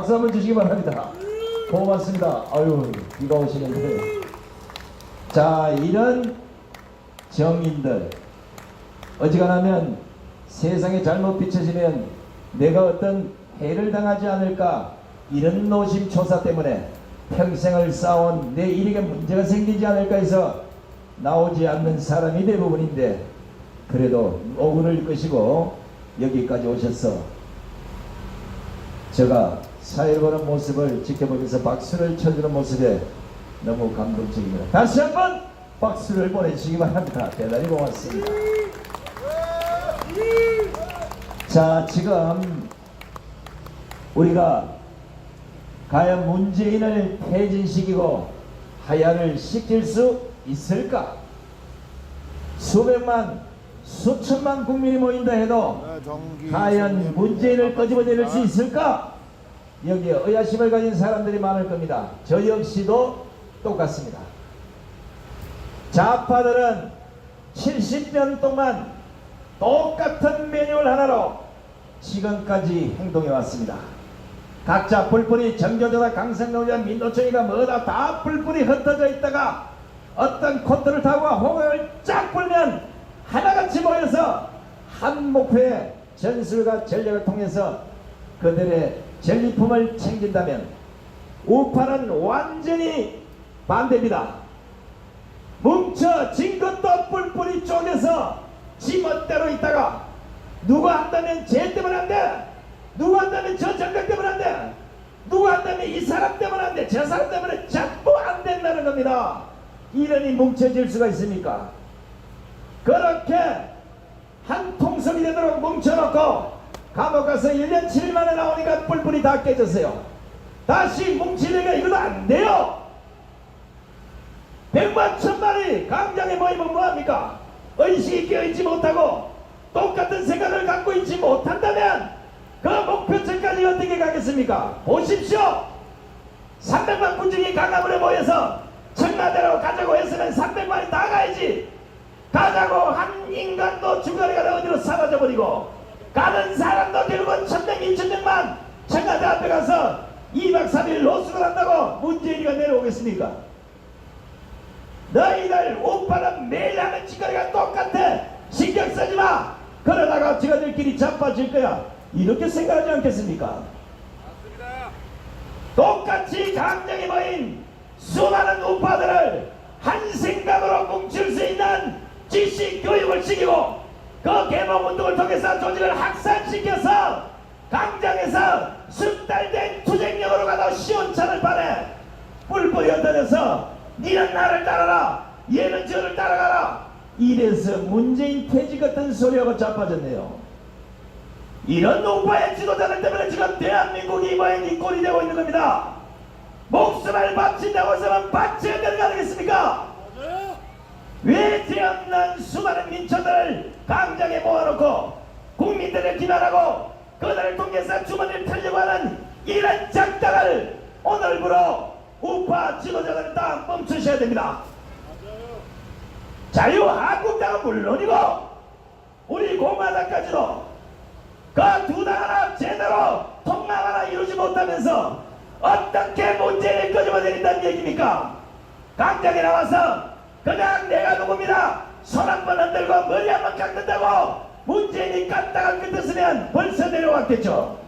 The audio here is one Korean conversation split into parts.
박수 한번 주시기 바랍니다. 고맙습니다. 아유, 비가 오시는데. 자, 이런 정인들, 어지간하면 세상에 잘못 비춰지면 내가 어떤 해를 당하지 않을까, 이런 노심초사 때문에 평생을 쌓아온 내 일에게 문제가 생기지 않을까 해서 나오지 않는 사람이 대부분인데, 그래도 오글을 끄시고 여기까지 오셔서 제가 사회를 보는 모습을 지켜보면서 박수를 쳐주는 모습에 너무 감동적입니다. 다시 한번 박수를 보내주시기 바랍니다. 대단히 고맙습니다. 자, 지금 우리가 과연 문재인을 퇴진시키고 하야를 시킬 수 있을까? 수백만, 수천만 국민이 모인다 해도 과연 문재인을 끄집어내릴 수 있을까? 여기에 의아심을 가진 사람들이 많을 겁니다. 저 역시도 똑같습니다. 좌파들은 70년 동안 똑같은 매뉴얼 하나로 지금까지 행동해 왔습니다. 각자 뿔뿔이 정교조다 강성노자 민노총이가 뭐다 다 뿔뿔이 흩어져 있다가 어떤 코트를 타고 호강을 쫙 불면 하나같이 모여서 한 목표의 전술과 전략을 통해서 그들의 전리품을 챙긴다면 우파는 완전히 반대입니다. 뭉쳐진 것도 뿔뿔이 쪼개서 지멋대로 있다가 누가 한다면 쟤 때문에 안 돼, 누가 한다면 저 정강 때문에 안 돼, 누가 한다면 이 사람 때문에 안 돼, 저 사람 때문에 자꾸 안 된다는 겁니다. 이러니 뭉쳐질 수가 있습니까? 그렇게 한 통속이 되도록 뭉쳐놓고 감옥 가서 1년 7만에 나오니까 뿔뿔이 다 깨졌어요. 다시 뭉치려니까 이것도 안 돼요. 100만 1000만이 광장에 모이면 뭐합니까? 의식이 깨어있지 못하고 똑같은 생각을 갖고 있지 못한다면 그 목표점까지 어떻게 가겠습니까? 보십시오. 300만 군중이 강화문에 모여서 청와대로 가자고 했으면 300만이 다 가야지. 가자고 한 인간도 중간에 가다 어디로 사라져버리고 가는 사람도 결국은 1000명 2000명만 청와대 앞에 가서 2박 3일 노숙을 한다고 문재인이가 내려오겠습니까? 너희들 우파는 매일 하는 짓거리가 똑같아. 신경 쓰지마. 그러다가 저들끼리 자빠질 거야. 이렇게 생각하지 않겠습니까? 맞습니다. 똑같이 강정에 모인 수많은 우파들을 한 생각으로 뭉칠 수 있는 지식 교육을 시키고 그 개몽운동을 통해서 조직을 확산시켜서 강정에서 숙달된 투쟁력으로 가다 시원찮을 판에 뿔뿔이 흩어져서 니는 나를 따라라, 얘는 저를 따라가라. 이래서 문재인 퇴직 같은 소리하고 자빠졌네요. 이런 우파의 지도자들 때문에 지금 대한민국이 이 꼴이 되고 있는 겁니다. 목숨을 바친다고 해서는 바쳐야 되는 거 아니겠습니까? 왜 태어난 수많은 민초들을 강장에 모아놓고 국민들을 기만하고 그들을 통해서 주머니를 털려고 하는 이런 작당을 오늘부로 우파 지도자들은 다 멈추셔야 됩니다. 자유한국당은 물론이고 우리 공화당까지도 그 두 당 하나 제대로 통합 하나 이루지 못하면서 어떻게 문재인을 끄집어내린다는 얘기입니까? 강장에 나와서 그냥 내가 누굽니다 손 한 번 흔들고 머리 한 번 깎는다고 문재인이 깠다가 끝냈으면 벌써 내려왔겠죠.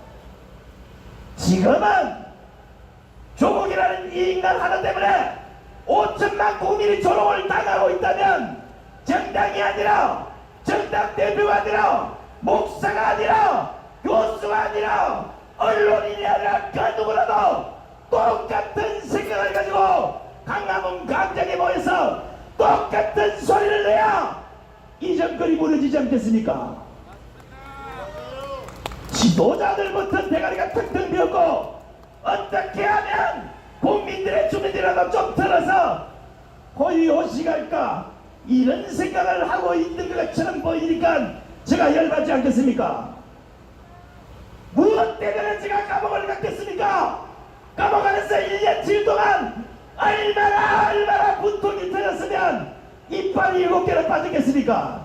지금은 조국이라는 이 인간 하나 때문에 5천만 국민이 조롱을 당하고 있다면 정당이 아니라 정당 대표가 아니라 목사가 아니라 교수가 아니라 언론인이 아니라 그 누구라도 똑같은 생각을 가지고 강화문 광장에 모여서 똑같은 소리를 내야 이 정권이 무너지지 않겠습니까? 지도자들부터 대가리가 텅텅 비었고 어떻게 하면 국민들의 주민이라도 좀 들어서 호의호식할까 이런 생각을 하고 있는 것처럼 보이니까 제가 열받지 않겠습니까? 무엇 때문에 제가 감옥을 갔겠습니까? 감옥 안에서 1년 7일 동안 얼마나 분통이 터졌으면 이빨이 7개를 빠졌겠습니까?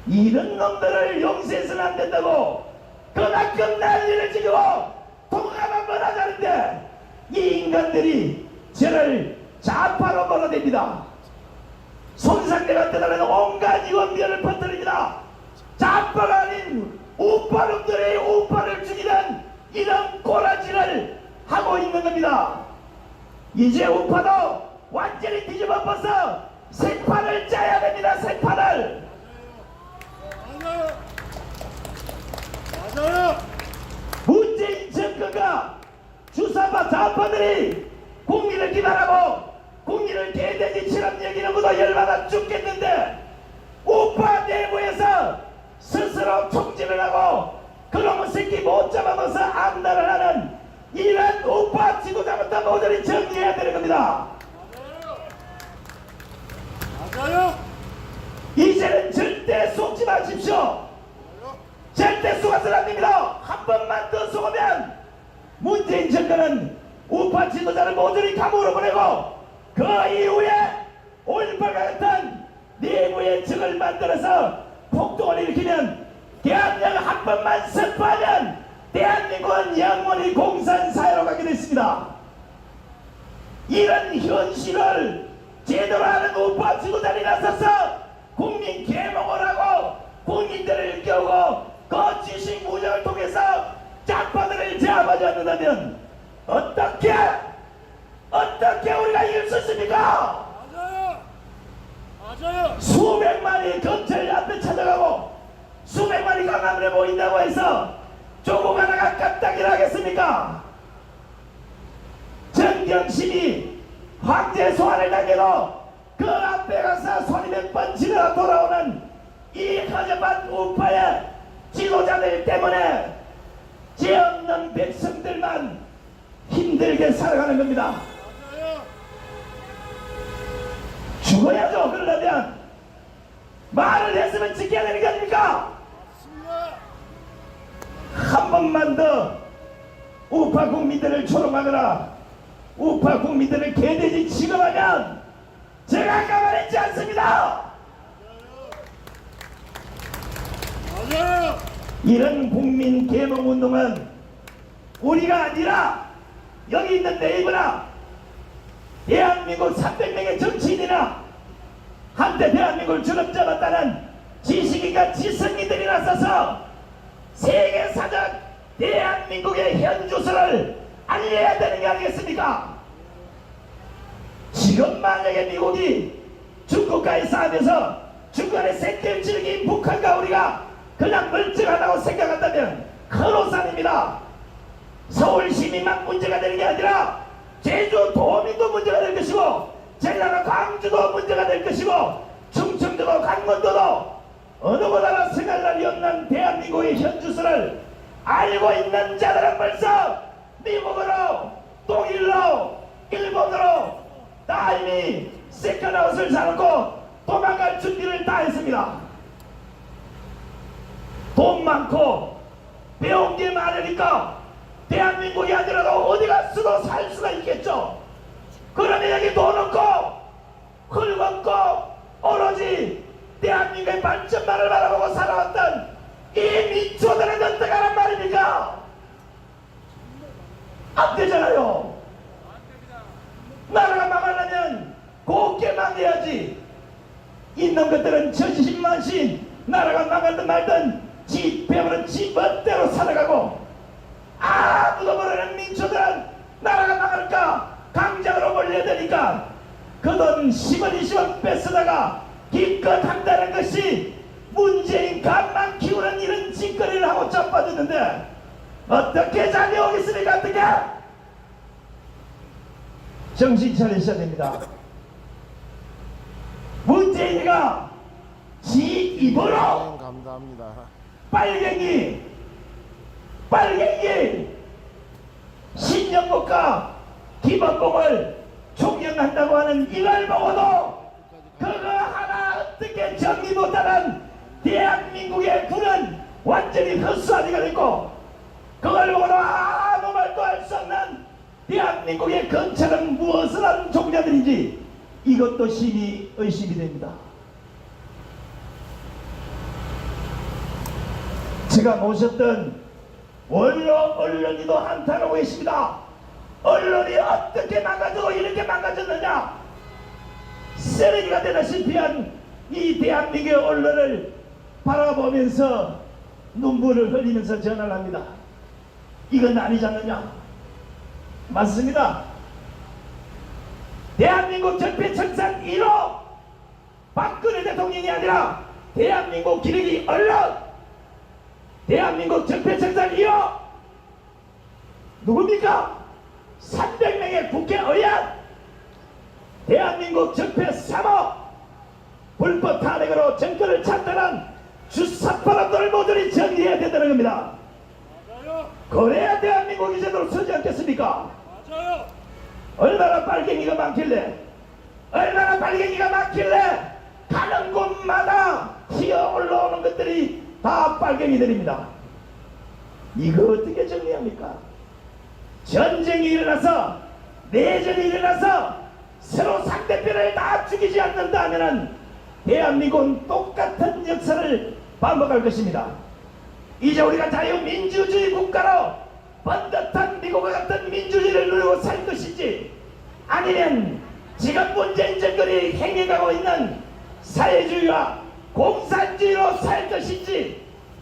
이런 놈들을 용서해서는 안 된다고 그만큼 난리를 지르고 통합 이 인간들이 저를 좌파로 몰아댑니다. 손상대가 떠나는 온갖 유언비어를 퍼뜨립니다. 좌파가 아닌 우파놈들의 우파를 죽이는 이런 꼬라지를 하고 있는 겁니다. 이제 우파도 완전히 뒤집어 엎어서 새 판을 짜야 됩니다. 새 판을. 맞아요. 맞아요. 문재인 정권과 주사파 좌파들이 국민을 기만하고 국민을 개돼지처럼 여기는 것도 열받아 죽겠는데 우파 내부에서 스스로 총질을 하고 그놈의 새끼 못 잡아먹어서 암달을 하는 이런 우파 지도자부터 모조리 정리해야 되는 겁니다. 맞아요. 이제는 절대 속지 마십시오. 절대 속아서는 안 됩니다. 한 번만 더 속으면 문재인 정권은 우파 지도자를 모조리 감옥으로 보내고 그 이후에 올바가 같은 내부의 적을 만들어서 폭동을 일으키면 대한민국 한 번만 선포하면 대한민국은 영원히 공산사회로 가게 됐습니다. 이런 현실을 제대로 하는 우파 지도자들이 나서서 국민 계몽을 하고 국민들을 일깨우고 그 지식 무장을 통해서 짝파들을 제압하지 않는다면 어떻게 우리가 이길 수 있습니까? 맞아요. 맞아요. 수백만이 검찰 앞에 찾아가고 수백만이 강남에 모인다고 해서 조국 하나가 깜짝이라 하겠습니까? 정경심이 황제 소환을 당해도 그 앞에 가서 소리 몇 번 지르러 돌아오는 이 허접한 우파의 지도자들 때문에 죄 없는 백성들만 힘들게 살아가는 겁니다. 맞아요. 죽어야죠. 그러려면 말을 했으면 지켜야 되는 게 아닙니까? 맞습니다. 한 번만 더 우파 국민들을 조롱하거나 우파 국민들을 개돼지 취급하면 제가 가만히 있지 않습니다. 맞아요. 이런 국민 계몽 운동은 우리가 아니라 여기 있는 네이버나 대한민국 300명의 정치인이나 한때 대한민국을 주름잡았다는 지식인과 지성인들이 나서서 세계사적 대한민국의 현주소를 알려야 되는 게 아니겠습니까? 지금 만약에 미국이 중국과의 싸움에서 중간에 새끼를 치르긴 북한과 우리가 그냥 멀쩡하다고 생각한다면 큰 오산입니다. 서울 시민만 문제가 되는 게 아니라 제주 도민도 문제가 될 것이고 전라도 광주도 문제가 될 것이고 충청도도 강원도도 어느보다나 생활날이 없는 대한민국의 현주소를 알고 있는 자들은 벌써 미국으로 독일로 일본으로 다 이미 세컨하우스를 사놓고 도망갈 준비를 다 했습니다. 돈 많고 배운 게 많으니까 대한민국이 아니라도 어디 가서도 살 수가 있겠죠. 그러면 여기 돈 없고 흙 없고 오로지 대한민국의 발전만을 바라보고 살아왔던 이 민초들은 어떡하란 말입니까? 안 되잖아요. 나라가 망하려면 곱게 망해야지. 있는 것들은 전신만신 나라가 망하든 말든 지 배우는 지 멋대로 살아가고 아무도 모르는 민초들은 나라가 망할까 강장으로 몰려드니까 그 돈 10원 20원 뺏어다가 기껏 한다는 것이 문재인 간만 키우는 이런 짓거리를 하고 자빠졌는데 어떻게 잠이 오겠습니까? 어떻게? 정신 차리셔야 됩니다. 문재인이가 지 입으로 감사합니다. 빨갱이 신영국과 김원봉을 존경한다고 하는 이걸 보고도 그거 하나 어떻게 정리 못하는 대한민국의 군은 완전히 헛수아리가 됐고 그걸 보고도 아무 말도 할 수 없는 대한민국의 검찰은 무엇을 하는 종자들인지 이것도 심히 의심이 됩니다. 제가 모셨던 원로 언론인도 한탄하고 계십니다. 언론이 어떻게 망가지고 이렇게 망가졌느냐. 쓰레기가 되다시피 한 이 대한민국의 언론을 바라보면서 눈물을 흘리면서 전화를 합니다. 이건 아니지 않느냐. 맞습니다. 대한민국 적폐청산 1호 박근혜 대통령이 아니라 대한민국 기레기 언론, 대한민국 적폐청산 2호 누굽니까? 300명의 국회의원, 대한민국 적폐 3호 불법 탄핵으로 정권을 찬탈한 주사파람들을 모조리 정리해야 된다는 겁니다. 맞아요. 그래야 대한민국이 제대로 서지 않겠습니까? 맞아요. 얼마나 빨갱이가 많길래, 얼마나 빨갱이가 많길래 가는 곳마다 튀어 올라오는 것들이 다 빨갱이들입니다. 이거 어떻게 정리합니까? 전쟁이 일어나서, 내전이 일어나서 서로 상대편을 다 죽이지 않는다면은 대한민국은 똑같은 역사를 반복할 것입니다. 이제 우리가 자유민주주의 국가로 번듯한 미국과 같은 민주주의를 누리고 살 것인지, 아니면 지금 문재인 정권이 행해가고 있는 사회주의와 공산주의로 살 것인지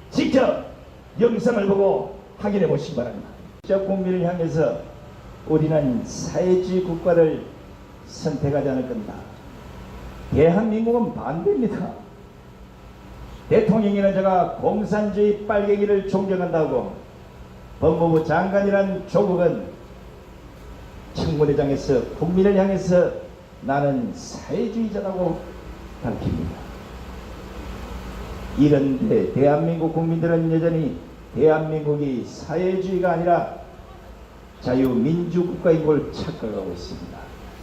직접 영상을 보고 확인해 보시기 바랍니다. 직접 국민을 향해서 우리는 사회주의 국가를 선택하지 않을 겁니다. 대한민국은 반대입니다. 대통령이나 제가 공산주의 빨갱이를 존경한다고 법무부 장관이란 조국은 청문회장에서 국민을 향해서 나는 사회주의자라고 밝힙니다. 이런데 대한민국 국민들은 여전히 대한민국이 사회주의가 아니라 자유민주국가인 걸 착각하고 있습니다.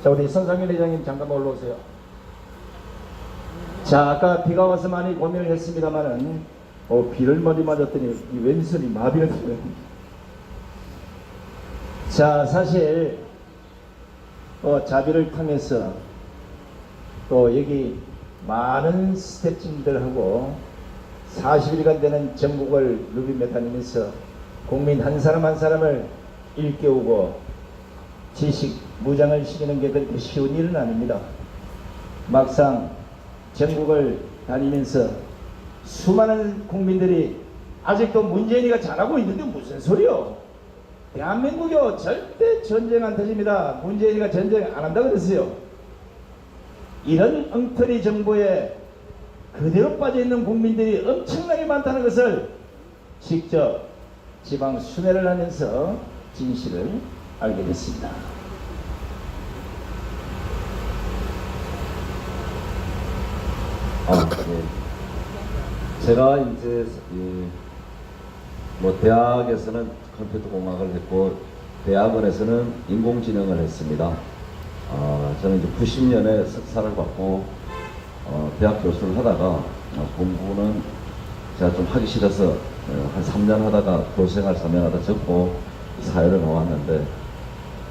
자, 우리 선상현 회장님 잠깐만 올라오세요. 자, 아까 비가 와서 많이 고민을 했습니다만은 비를 머리 맞았더니 이 왼손이 마비가 되어요. 자, 사실 자비를 통해서 또 여기 많은 스태프진들하고 40일간 되는 전국을 누비며 다니면서 국민 한 사람 한 사람을 일깨우고 지식 무장을 시키는 게 그렇게 쉬운 일은 아닙니다. 막상 전국을 다니면서 수많은 국민들이 아직도 문재인이가 잘하고 있는데 무슨 소리요? 대한민국이요 절대 전쟁 안 터집니다. 문재인이가 전쟁 안 한다고 그랬어요. 이런 엉터리 정보에 그대로 빠져있는 국민들이 엄청나게 많다는 것을 직접 지방 순회를 하면서 진실을 알게 됐습니다. 네. 제가 이제 뭐 대학에서는 컴퓨터 공학을 했고 대학원에서는 인공지능을 했습니다. 저는 이제 90년에 석사를 받고 대학 교수를 하다가 공부는 제가 좀 하기 싫어서 한 3년 하다가 교수생활 3년 하다 접고 사회를 나왔는데,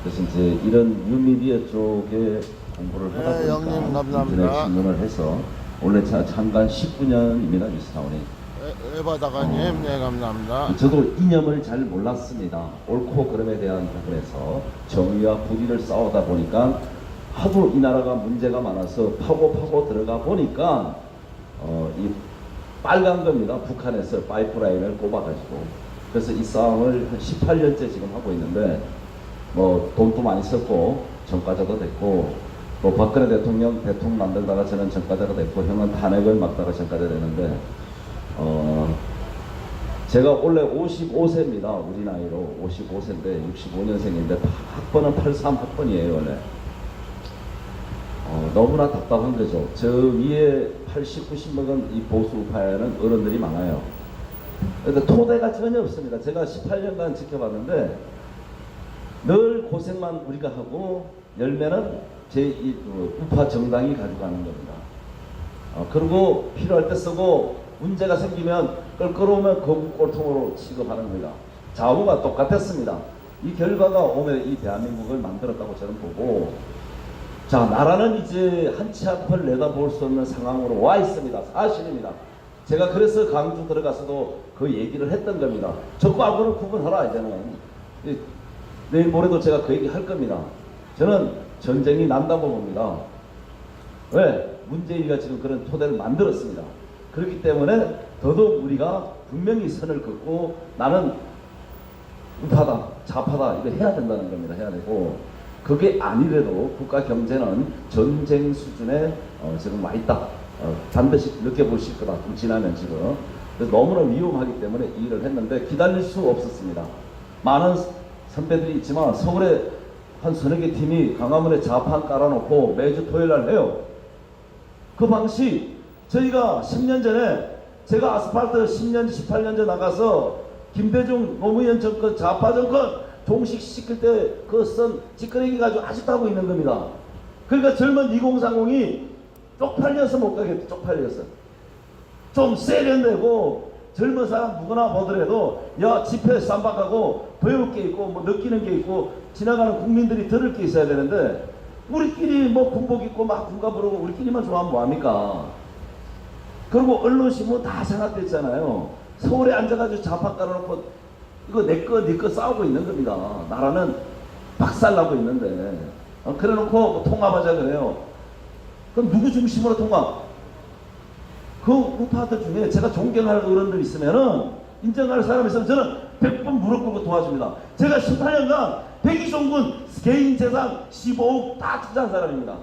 그래서 이제 이런 뉴미디어 쪽에 공부를 하다 네, 보니까 형님, 감사합니다. 인터넷 신문을 해서 원래 참관 19년입니다. 미스타운이. 에바다가님, 네, 감사합니다. 저도 이념을 잘 몰랐습니다. 옳고 그름에 대한 부분에서 정의와 불의를 싸우다 보니까 하도 이 나라가 문제가 많아서 파고 들어가 보니까 이 빨간 겁니다. 북한에서 파이프라인을 꼽아가지고. 그래서 이 싸움을 한 18년째 지금 하고 있는데, 뭐 돈도 많이 썼고 전과자도 됐고, 또 박근혜 대통령 만들다가 저는 전과자가 됐고, 형은 탄핵을 막다가 전과자 되는데, 제가 원래 55세입니다. 우리 나이로 55세인데 65년생인데 학번은 83학번이에요 원래. 너무나 답답한 거죠. 저 위에 80, 90 먹은 이 보수파에는 어른들이 많아요. 그런데 토대가 전혀 없습니다. 제가 18년간 지켜봤는데 늘 고생만 우리가 하고 열매는 제2 우파 정당이 가져가는 겁니다. 그리고 필요할 때 쓰고 문제가 생기면 껄끄러우면 거국 꼴통으로 취급하는 겁니다. 좌우가 똑같았습니다. 이 결과가 오늘 이 대한민국을 만들었다고 저는 보고, 자, 나라는 이제 한 치 앞을 내다볼 수 없는 상황으로 와 있습니다. 사실입니다. 제가 그래서 강주 들어가서도 그 얘기를 했던 겁니다. 적과하고는 구분하라. 이제는 내일 모레도 제가 그 얘기 할 겁니다. 저는 전쟁이 난다고 봅니다. 왜? 문재인이가 지금 그런 토대를 만들었습니다. 그렇기 때문에 더더욱 우리가 분명히 선을 긋고 나는 우파다, 좌파다 이거 해야 된다는 겁니다. 해야 되고 그게 아니래도 국가 경제는 전쟁 수준에 지금 와 있다. 반드시 느껴보실 거다. 좀 지나면 지금. 그래서 너무나 위험하기 때문에 이 일을 했는데 기다릴 수 없었습니다. 많은 선배들이 있지만 서울에 한 서너 개 팀이 광화문에 좌판 깔아놓고 매주 토요일날 해요. 그 방식 저희가 10년 전에 제가 아스팔트 10년, 18년 전 나가서 김대중 노무현 정권 좌파 정권 종식시킬 때 그 쓴 찌끄레기 가지고 아직도 하고 있는 겁니다. 그러니까 젊은 2030이 쪽팔려서 못 가겠다. 쪽팔려서 좀 세련되고 젊은 사람 누구나 보더라도 야 집회 쌈박하고 배울 게 있고 뭐 느끼는 게 있고 지나가는 국민들이 들을 게 있어야 되는데 우리끼리 뭐 군복 입고 막 군가 부르고 우리끼리만 좋아하면 뭐합니까? 그리고 언론신문 다 장악됐잖아요. 서울에 앉아가지고 좌파 깔아놓고 이거 내꺼 니꺼 싸우고 있는 겁니다. 나라는 박살나고 있는데 그래놓고 뭐 통합하자 그래요. 그럼 누구 중심으로 통합? 그 우파들 중에 제가 존경할 어른들 있으면은 인정할 사람 있으면 저는 100번 무릎 꿇고 도와줍니다. 제가 18년간 백이종군 개인 재산 15억 다 투자한 사람입니다.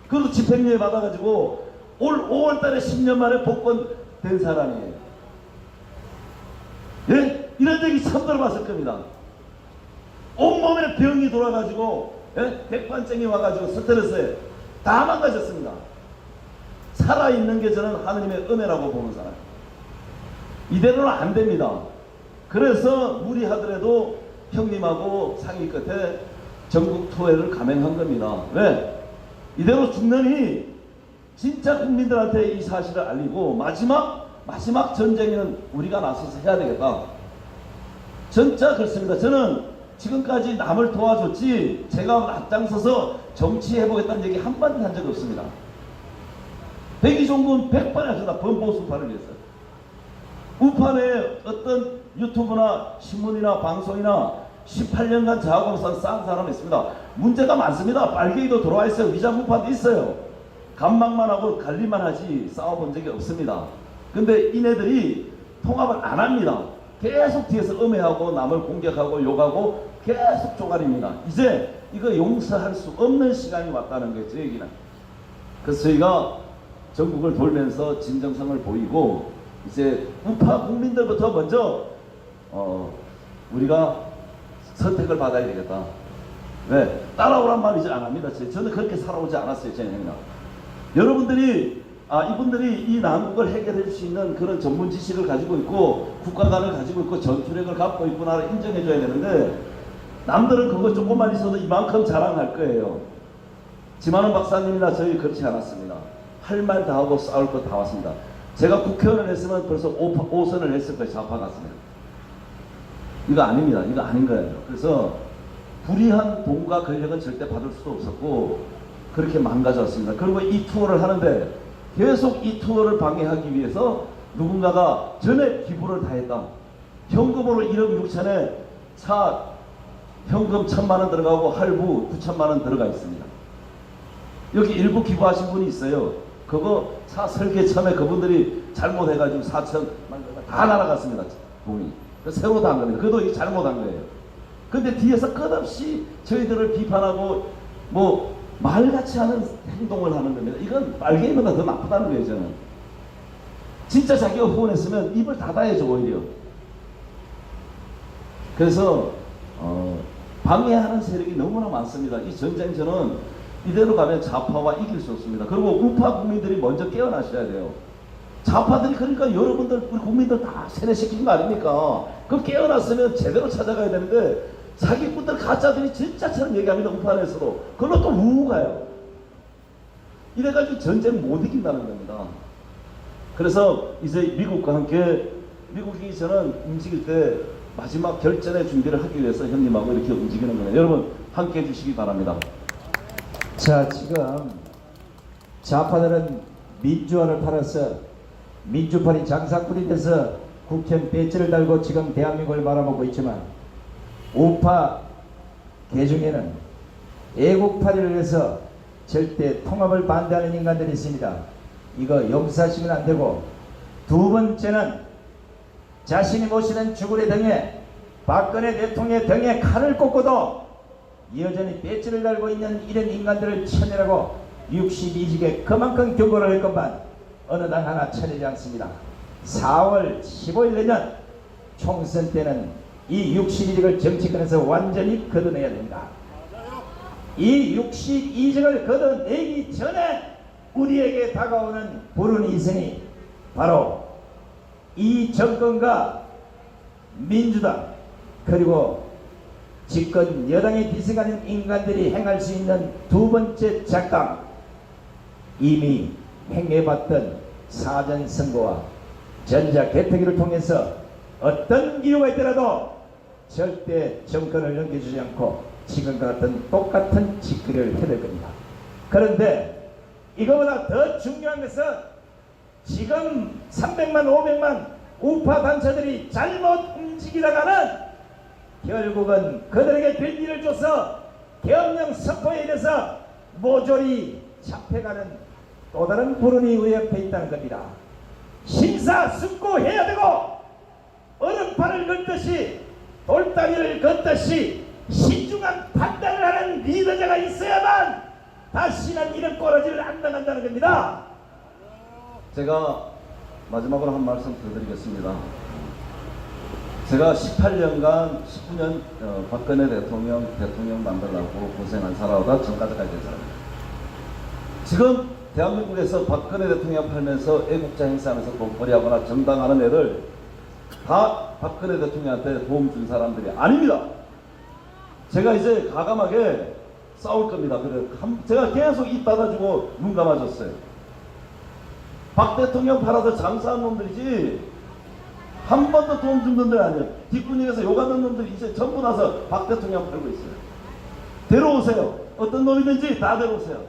그것도 집행유예 받아가지고 올 5월달에 10년 만에 복권된 사람이에요. 예? 이런 얘기 처음 들어봤을 겁니다. 온몸에 병이 돌아가지고 예? 백반증이 와가지고 스트레스에 다 망가졌습니다. 살아있는 게 저는 하느님의 은혜라고 보는 사람. 이대로는 안 됩니다. 그래서 무리하더라도 형님하고 상의 끝에 전국 투어를 감행한 겁니다. 왜? 이대로 죽느니 진짜 국민들한테 이 사실을 알리고 마지막 전쟁에는 우리가 나서서 해야 되겠다. 진짜 그렇습니다. 저는 지금까지 남을 도와줬지 제가 앞장서서 정치해보겠다는 얘기 한 번 한 적이 없습니다. 백이종군 100번 하셨다. 범보수파를 위해서. 우판에 어떤 유튜브나 신문이나 방송이나 18년간 자화공산 쌓은 사람이 있습니다. 문제가 많습니다. 빨갱이도 들어와 있어요. 위장우파도 있어요. 간망만 하고 관리만 하지 싸워본 적이 없습니다. 근데 이네들이 통합을 안 합니다. 계속 뒤에서 음해하고 남을 공격하고 욕하고 계속 쪼가립니다. 이제 이거 용서할 수 없는 시간이 왔다는 거예요. 저 얘기는. 그래서 저희가 전국을 돌면서 진정성을 보이고 이제 우파 국민들부터 먼저 우리가 선택을 받아야 되겠다. 왜? 따라오란 말 이제 안 합니다. 저는 그렇게 살아오지 않았어요. 저는. 여러분들이 이분들이 이 난국을 해결해 줄 수 있는 그런 전문 지식을 가지고 있고 국가관을 가지고 있고 전투력을 갖고 있구나를 인정해 줘야 되는데 남들은 그거 조금만 있어도 이만큼 자랑할 거예요. 지만원 박사님이나 저희 그렇지 않았습니다. 할 말 다 하고 싸울 거 다 왔습니다. 제가 국회의원을 했으면 벌써 5선을 했을 거예요. 좌파 같으면. 이거 아닙니다. 이거 아닌 거예요. 그래서 불의한 돈과 권력은 절대 받을 수도 없었고 그렇게 망가졌습니다. 그리고 이 투어를 하는데 계속 이 투어를 방해하기 위해서 누군가가 전에 기부를 다 했다. 현금으로 1억 6천에 차 현금 1,000만 원 들어가고 할부 9천만 원 들어가 있습니다. 여기 일부 기부하신 분이 있어요. 그거 차 설계 처음에 그분들이 잘못해가지고 4천만 다 날아갔습니다. 돈이. 새로 다 한 겁니다. 그것도 잘못한 거예요. 근데 뒤에서 끝없이 저희들을 비판하고 뭐 말같이 하는 행동을 하는 겁니다. 이건 빨갱이보다 더 나쁘다는 거예요. 저는. 진짜 자기가 후원했으면 입을 닫아야죠. 오히려. 그래서 방해하는 세력이 너무나 많습니다. 이 전쟁 저는 이대로 가면 좌파와 이길 수 없습니다. 그리고 우파 국민들이 먼저 깨어나셔야 돼요. 좌파들이 그러니까 여러분들 우리 국민들 다 세뇌시킨 거 아닙니까? 그 깨어났으면 제대로 찾아가야 되는데 사기꾼들 가짜들이 진짜처럼 얘기합니다. 우판에서도. 그걸로 또 우우 가요. 이래가지고 전쟁 못 이긴다는 겁니다. 그래서 이제 미국과 함께 미국이 저는 움직일 때 마지막 결전의 준비를 하기 위해서 형님하고 이렇게 움직이는 거예요. 여러분 함께 해주시기 바랍니다. 자, 지금 좌파들은 민주화를 팔아서 민주파리 장사꾼이 돼서 국현 배지를 달고 지금 대한민국을 바라보고 있지만 우파 개 중에는 애국파리를 위해서 절대 통합을 반대하는 인간들이 있습니다. 이거 용서하시면 안 되고, 두 번째는 자신이 모시는 주구의 등에, 박근혜 대통령의 등에 칼을 꽂고도 여전히 배지를 달고 있는 이런 인간들을 쳐내라고 62직에 그만큼 경고를 할 것만 어느 당 하나 쳐내지 않습니다. 4월 15일 내년 총선 때는 이 62직을 정치권에서 완전히 걷어내야 됩니다. 이 62직을 걷어내기 전에 우리에게 다가오는 불운이 있으니 바로 이 정권과 민주당 그리고 집권 여당에 비서가는 인간들이 행할 수 있는 두 번째 작당, 이미 행해봤던 사전선거와 전자개표기를 통해서 어떤 이유가 있더라도 절대 정권을 넘겨주지 않고 지금과 같은 똑같은 짓거리를 해댈 겁니다. 그런데 이거보다 더 중요한 것은 지금 300만 500만 우파 단체들이 잘못 움직이다가는 결국은 그들에게 될 일을 줘서 계엄령 선포에 이래서 모조리 잡혀가는 또 다른 불운이 우리 옆에 있다는 겁니다. 심사숙고해야 되고 얼음판을 걷듯이 돌다리를 걷듯이 신중한 판단을 하는 리더자가 있어야만 다시는 이런 꼬라지를 안 당한다는 겁니다. 제가 마지막으로 한 말씀 드리겠습니다. 제가 18년간 19년 박근혜 대통령 만들려고 고생한 사람보다 전까지까지 된 사람입니다. 지금 대한민국에서 박근혜 대통령 팔면서 애국자 행사하면서 돈벌이하거나 정당하는 애를 다 박근혜 대통령한테 도움 준 사람들이 아닙니다. 제가 이제 가감하게 싸울 겁니다. 그래 제가 계속 입 닫아주고 눈 감아줬어요. 박 대통령 팔아서 장사한 놈들이지 한 번도 돈 준 놈들 아니에요. 뒷구녕에서 욕하는 놈들이 이제 전부 나서 박 대통령 팔고 있어요. 데려오세요. 어떤 놈이든지 다 데려오세요.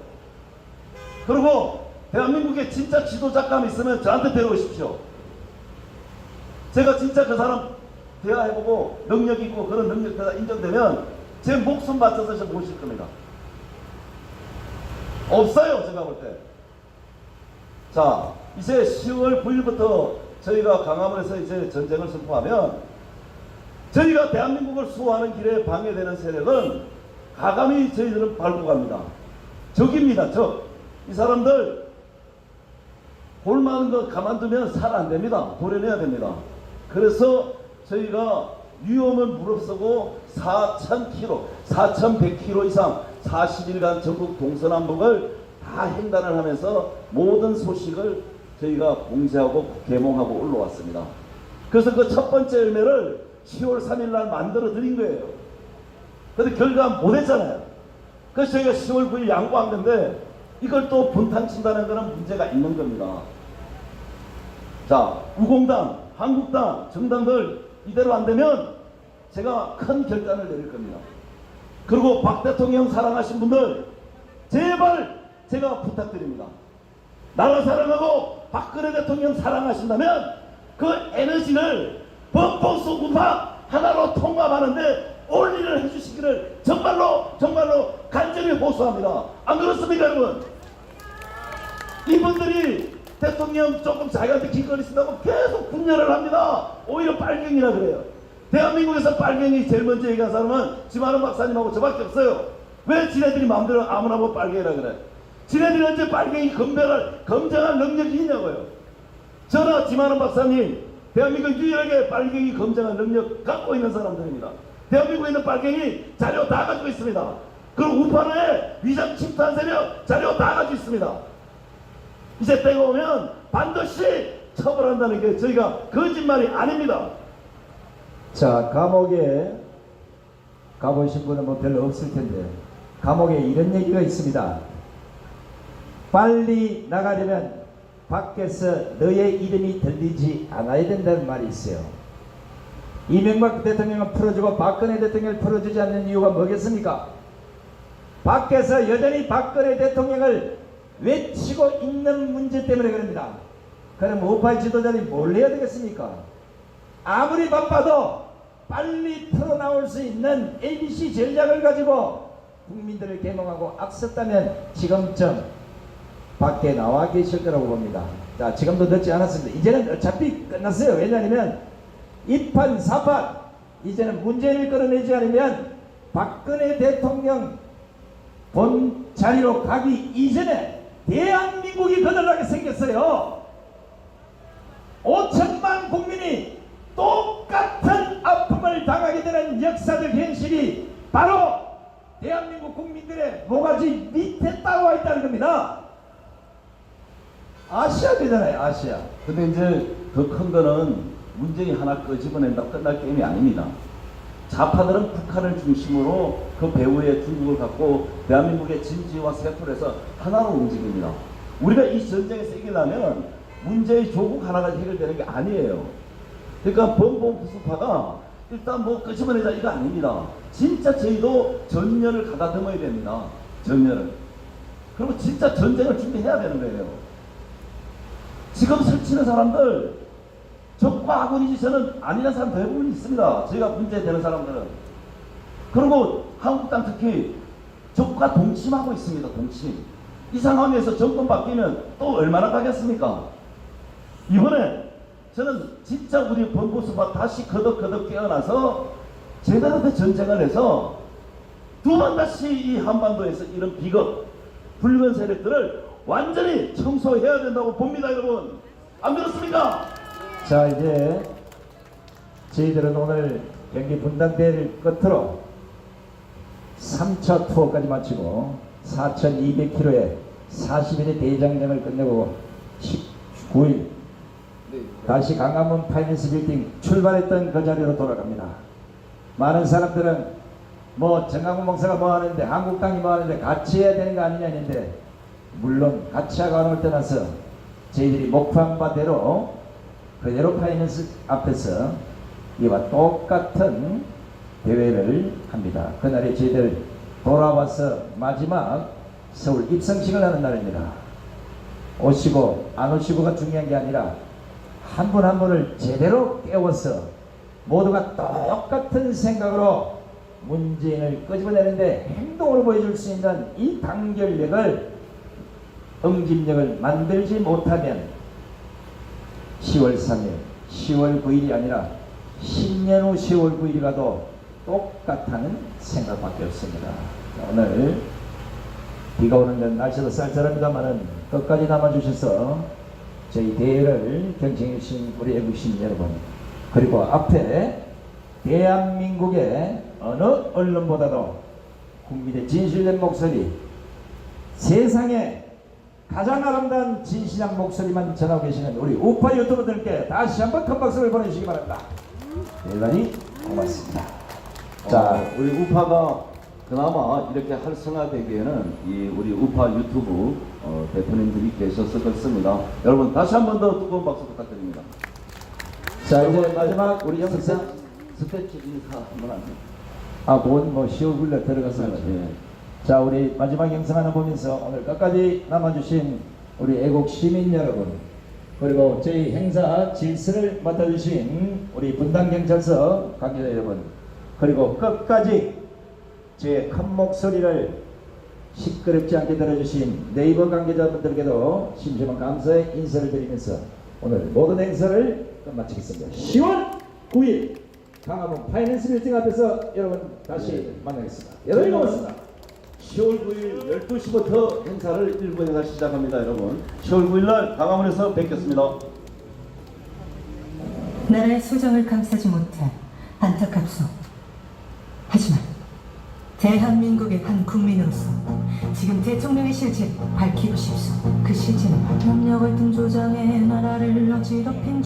그리고 대한민국에 진짜 지도자감 있으면 저한테 데려오십시오. 제가 진짜 그 사람 대화해보고 능력 있고 그런 능력자가 인정되면 제 목숨 바쳐서 저 모실 겁니다. 없어요, 제가 볼 때. 자, 이제 10월 9일부터 저희가 강화문에서 이제 전쟁을 선포하면 저희가 대한민국을 수호하는 길에 방해되는 세력은 가감히 저희들은 밟고 갑니다. 적입니다, 적. 이 사람들 골마는 거 가만두면 살 안 됩니다. 도려내야 됩니다. 그래서 저희가 위험을 무릅쓰고 4,000km, 4,100km 이상 40일간 전국 동서남북을 다 횡단을 하면서 모든 소식을 저희가 공지하고 개몽하고 올라왔습니다. 그래서 그 첫 번째 열매를 10월 3일 날 만들어 드린 거예요. 근데 결과 못했잖아요. 그래서 저희가 10월 9일 양보한 건데 이걸 또 분탕친다는 것은 문제가 있는 겁니다. 자, 우공당, 한국당, 정당들 이대로 안 되면 제가 큰 결단을 내릴 겁니다. 그리고 박 대통령 사랑하신 분들 제발 제가 부탁드립니다. 나라 사랑하고 박근혜 대통령 사랑하신다면 그 에너지를 범보수 우파 하나로 통합하는데 올리를 해주시기를 정말로 간절히 호소합니다. 안 그렇습니까, 여러분? 이분들이 대통령 조금 자기한테 길거리 쓴다고 계속 분열을 합니다. 오히려 빨갱이라 그래요. 대한민국에서 빨갱이 제일 먼저 얘기한 사람은 지만원 박사님하고 저밖에 없어요. 왜 지네들이 마음대로 아무나 뭐 빨갱이라 그래? 지네들이 언제 빨갱이 검증할 능력이 있냐고요. 저나 지만원 박사님 대한민국 유일하게 빨갱이 검증할 능력 갖고 있는 사람들입니다. 대한민국에 있는 빨갱이 자료 다 가지고 있습니다. 그리고 우파의 위장 침투한 세력 자료 다 가지고 있습니다. 이제 때가 오면 반드시 처벌한다는 게 저희가 거짓말이 아닙니다. 자, 감옥에 가보신 분은 뭐 별로 없을 텐데 감옥에 이런 얘기가 있습니다. 빨리 나가려면 밖에서 너의 이름이 들리지 않아야 된다는 말이 있어요. 이명박 대통령은 풀어주고 박근혜 대통령을 풀어주지 않는 이유가 뭐겠습니까? 밖에서 여전히 박근혜 대통령을 외치고 있는 문제 때문에 그럽니다. 그럼 우파 지도자들이 뭘 해야 되겠습니까? 아무리 바빠도 빨리 털어나올 수 있는 ABC 전략을 가지고 국민들을 계몽하고 앞섰다면 지금쯤 밖에 나와 계실 거라고 봅니다. 자, 지금도 늦지 않았습니다. 이제는 어차피 끝났어요. 왜냐하면 2판 4판 이제는 문재인을 끌어내지 않으면 박근혜 대통령 본 자리로 가기 이전에 대한민국이 거덜나게 생겼어요. 5천만 국민이 똑같은 아픔을 당하게 되는 역사적 현실이 바로 대한민국 국민들의 모가지 밑에 따라와 있다는 겁니다. 아시아잖아요, 아시아. 근데 이제 더 큰 거는 문재인 하나 끄집어낸다 끝날 게임이 아닙니다. 좌파들은 북한을 중심으로 그 배후에 중국을 갖고 대한민국의 진지와 세토에서 하나로 움직입니다. 우리가 이 전쟁에서 이기려면 문제의 조국 하나가 해결되는 게 아니에요. 그러니까 범보수파가 일단 뭐 끄집어내자 이거 아닙니다. 진짜 저희도 전열을 가다듬어야 됩니다. 전열을. 그리고 진짜 전쟁을 준비해야 되는 거예요. 지금 설치는 사람들 적과 아군이지 저는 아니라는 사람 대부분 있습니다. 저희가 문제되는 사람들은. 그리고 한국 땅 특히 적과 동침하고 있습니다. 동침. 이 상황에서 정권 바뀌면 또 얼마나 가겠습니까? 이번에 저는 진짜 우리 범보수파 다시 거덕거덕 깨어나서 제대로 된 전쟁을 해서 두 번 다시 이 한반도에서 이런 비극, 붉은 세력들을 완전히 청소해야 된다고 봅니다, 여러분. 안 그렇습니까? 자, 이제 저희들은 오늘 경기 분당대를 끝으로 3차 투어까지 마치고 4,200km의 40일의 대장정을 끝내고 19일 다시 강화문 파이낸스 빌딩 출발했던 그 자리로 돌아갑니다. 많은 사람들은 뭐 정강훈 목사가 뭐 하는데 한국당이 뭐 하는데 같이 해야 되는 거 아니냐 했는데, 물론 같이 하고 하는 걸 떠나서 저희들이 목표한 바대로 그대로 파이낸스 앞에서 이와 똑같은 대회를 합니다. 그날에 저희들 돌아와서 마지막 서울 입성식을 하는 날입니다. 오시고 안 오시고가 중요한 게 아니라 한 분 한 분을 제대로 깨워서 모두가 똑같은 생각으로 문재인을 끄집어내는데 행동으로 보여줄 수 있는 이 단결력을, 응집력을 만들지 못하면 10월 3일, 10월 9일이 아니라 10년 후 10월 9일이 가도 똑같다는 생각밖에 없습니다. 오늘 비가 오는 날씨도 쌀쌀합니다만은 끝까지 남아주셔서 저희 대회를 경청해 주신 우리 애국시민 여러분, 그리고 앞에 대한민국의 어느 언론보다도 국민의 진실된 목소리, 세상에 가장 아름다운 진실한 목소리만 전하고 계시는 우리 우파 유튜버들께 다시 한번 큰 박수를 보내주시기 바랍니다. 대단히 고맙습니다. 자, 우리 우파가 그나마 이렇게 활성화되기에는 이 우리 우파 유튜브 대표님들이 계셔서 그렇습니다. 여러분 다시 한 번 더 뜨거운 박수 부탁드립니다. 자, 이제 마지막 우리 형사 스태- 스태치 인사 한번 하세요. 그건 뭐 10월 9일에 들어갔습니다. 예. 자, 우리 마지막 영상 하나 보면서 오늘 끝까지 남아주신 우리 애국 시민 여러분, 그리고 저희 행사 질서를 맡아주신 우리 분당경찰서 관계자 여러분, 그리고 끝까지 제 큰 목소리를 시끄럽지 않게 들어주신 네이버 관계자분들께도 심심한 감사의 인사를 드리면서 오늘 모든 행사를 끝마치겠습니다. 10월 9일 강화문 파이낸스 빌딩 앞에서 여러분 다시 만나겠습니다. 여러분 고맙습니다. 10월 9일 12시부터 행사를 일부 행사 시작합니다, 여러분. 10월 9일날 강화문에서 뵙겠습니다. 나라의 소정을 감싸지 못해 안타깝소. 하지만 대한민국의 한 국민으로서 지금 대통령의 실체 밝히고 싶소. 그 실체는 협력을 등 조장해 나라를 어지럽힌